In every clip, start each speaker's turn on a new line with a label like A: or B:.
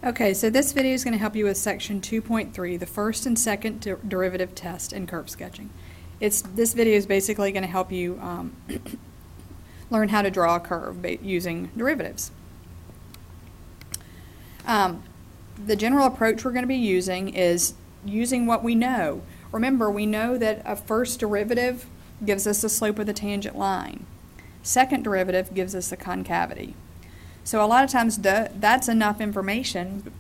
A: Okay, so this video is going to help you with section 2.3, the first and second derivative test in curve sketching. This video is basically going to help you learn how to draw a curve using derivatives. The general approach we're going to be using is using what we know. Remember, we know that a first derivative gives us the slope of the tangent line. Second derivative gives us the concavity. So a lot of times that's enough information,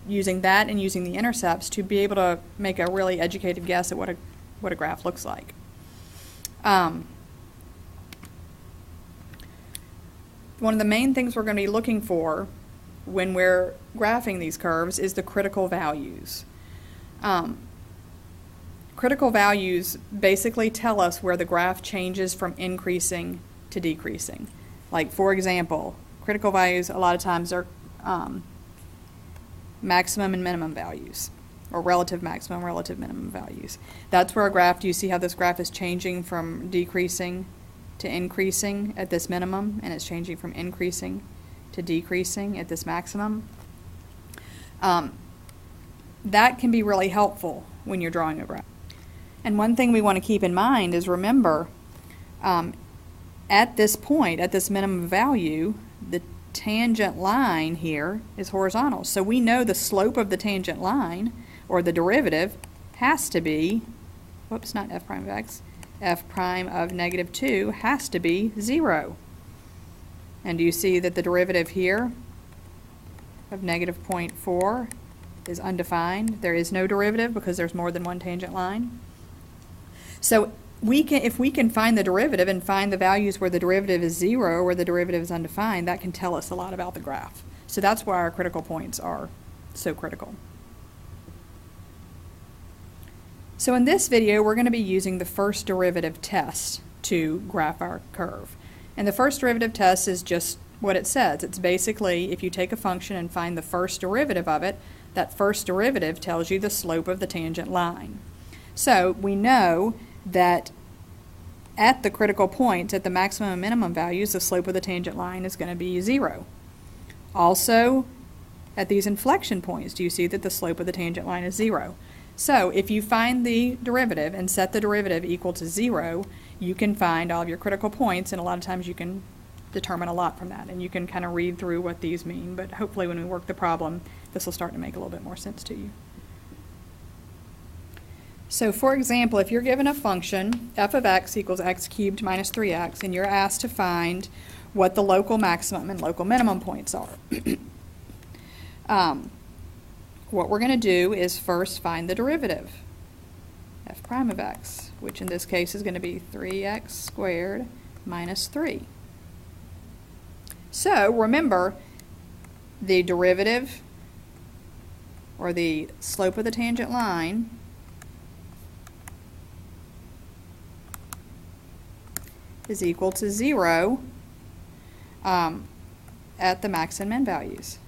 A: using that and using the intercepts, to be able to make a really educated guess at what a graph looks like. One of the main things we're going to be looking for when we're graphing these curves is the critical values. Critical values basically tell us where the graph changes from increasing to decreasing. Like, for example, critical values a lot of times are maximum and minimum values, or relative maximum, relative minimum values. That's where a graph, do you see how this graph is changing from decreasing to increasing at this minimum, and it's changing from increasing to decreasing at this maximum? That can be really helpful when you're drawing a graph. And one thing we want to keep in mind is, remember, at this point, at this minimum value, the tangent line here is horizontal. So we know the slope of the tangent line, or the derivative, has to be, whoops, not f prime of x, f prime of negative 2 has to be 0. And do you see that the derivative here of negative 0.4 is undefined? There is no derivative because there's more than one tangent line. So if we can find the derivative and find the values where the derivative is 0 or where the derivative is undefined, that can tell us a lot about the graph. So that's why our critical points are so critical. So in this video, we're going to be using the first derivative test to graph our curve. And the first derivative test is just what it says. It's basically, if you take a function and find the first derivative of it, that first derivative tells you the slope of the tangent line. So we know that at the critical points, at the maximum and minimum values, the slope of the tangent line is going to be 0. Also, at these inflection points, do you see that the slope of the tangent line is 0? So if you find the derivative and set the derivative equal to 0, you can find all of your critical points, and a lot of times you can determine a lot from that, and you can kind of read through what these mean, but hopefully when we work the problem, this will start to make a little bit more sense to you. So for example, if you're given a function, f of x equals x cubed minus 3x, and you're asked to find what the local maximum and local minimum points are. What we're going to do is first find the derivative, f prime of x, which in this case is going to be 3x squared minus 3. So remember, the derivative, or the slope of the tangent line, is equal to 0 at the max and min values.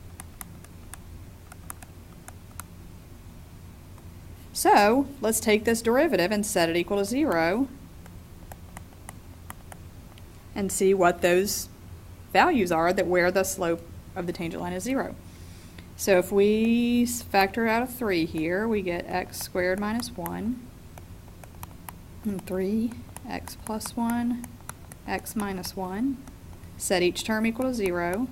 A: So let's take this derivative and set it equal to 0 and see what those values are that where the slope of the tangent line is 0. So if we factor out a 3 here, we get x squared minus 1 and 3x plus 1, x minus 1, set each term equal to 0.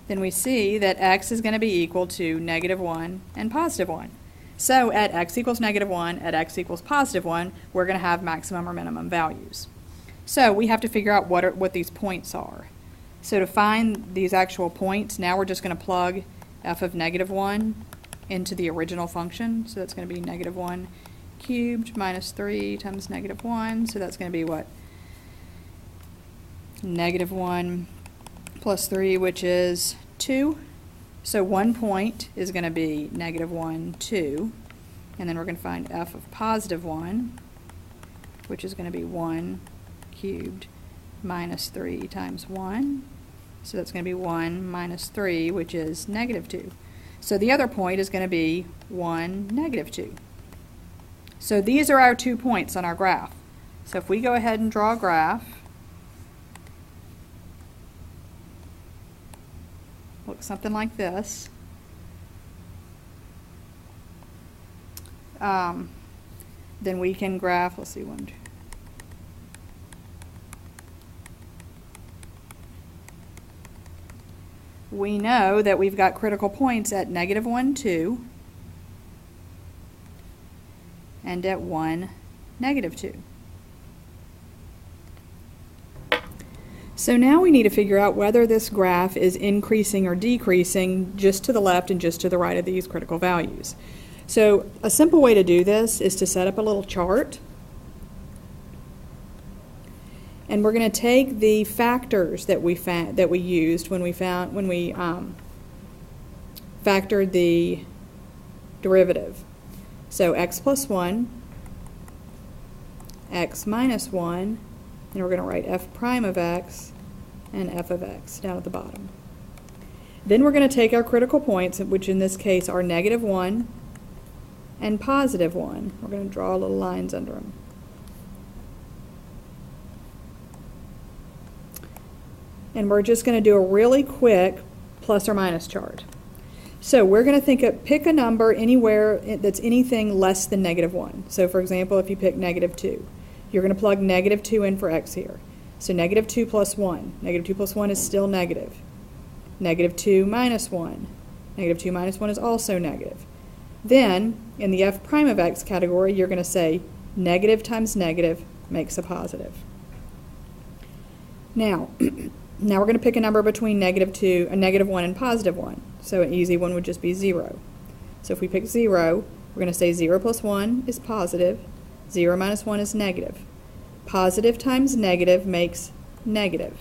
A: Then we see that x is going to be equal to negative 1 and positive 1. So at x equals negative 1, at x equals positive 1, we're going to have maximum or minimum values. So we have to figure out what these points are. So to find these actual points, now we're just going to plug f of negative 1 into the original function. So that's going to be negative 1 cubed minus 3 times negative 1. So that's going to be what? Negative 1 plus 3, which is 2. So one point is going to be negative 1, 2. And then we're going to find f of positive 1, which is going to be 1 cubed minus 3 times 1. So that's going to be 1 minus 3, which is negative 2. So the other point is going to be 1, negative 2. So these are our 2 points on our graph. So if we go ahead and draw a graph, looks something like this. Then we can graph, let's see, one, two. We know that we've got critical points at -1, 2, and at 1, -2. So now we need to figure out whether this graph is increasing or decreasing just to the left and just to the right of these critical values. So a simple way to do this is to set up a little chart. And we're going to take the factors that we used when we factored the derivative. So x plus 1, x minus 1, and we're going to write f prime of x and f of x down at the bottom. Then we're going to take our critical points, which in this case are -1 and +1. We're going to draw little lines under them. And we're just going to do a really quick plus or minus chart. So we're going to pick a number anywhere that's anything less than -1. So for example, if you pick -2, you're going to plug -2 in for x here. So -2 plus 1. -2 plus 1 is still negative. -2 minus 1. -2 minus 1 is also negative. Then, in the f prime of x category, you're going to say negative times negative makes a positive. Now, now we're going to pick a number between -2, -1 and +1. So an easy one would just be 0. So if we pick 0, we're going to say 0 plus 1 is positive, 0 minus 1 is negative. Positive times negative makes negative.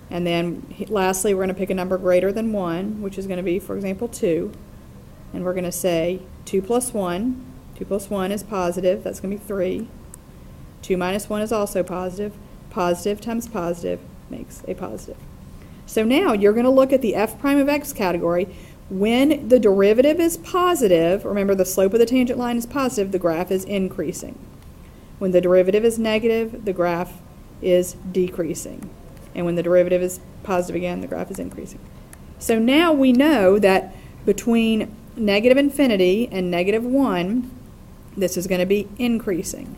A: And then lastly, we're going to pick a number greater than 1, which is going to be, for example, 2. And we're going to say 2 plus 1. 2 plus 1 is positive, that's going to be 3. 2 minus 1 is also positive. Positive times positive makes a positive. So now you're going to look at the f prime of x category. When the derivative is positive, remember the slope of the tangent line is positive, the graph is increasing. When the derivative is negative, the graph is decreasing. And when the derivative is positive again, the graph is increasing. So now we know that between -infinity and -1, this is going to be increasing.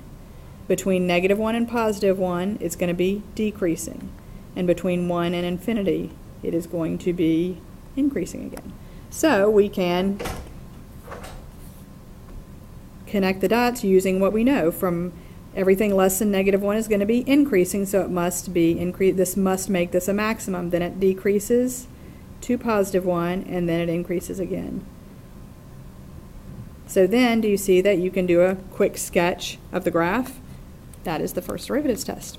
A: Between -1 and +1, it's going to be decreasing. And between 1 and infinity, it is going to be increasing again. So we can connect the dots using what we know. From everything less than -1 is going to be increasing, so it must be this must make this a maximum. Then it decreases to +1, and then it increases again. So then, do you see that you can do a quick sketch of the graph? That is the first derivatives test.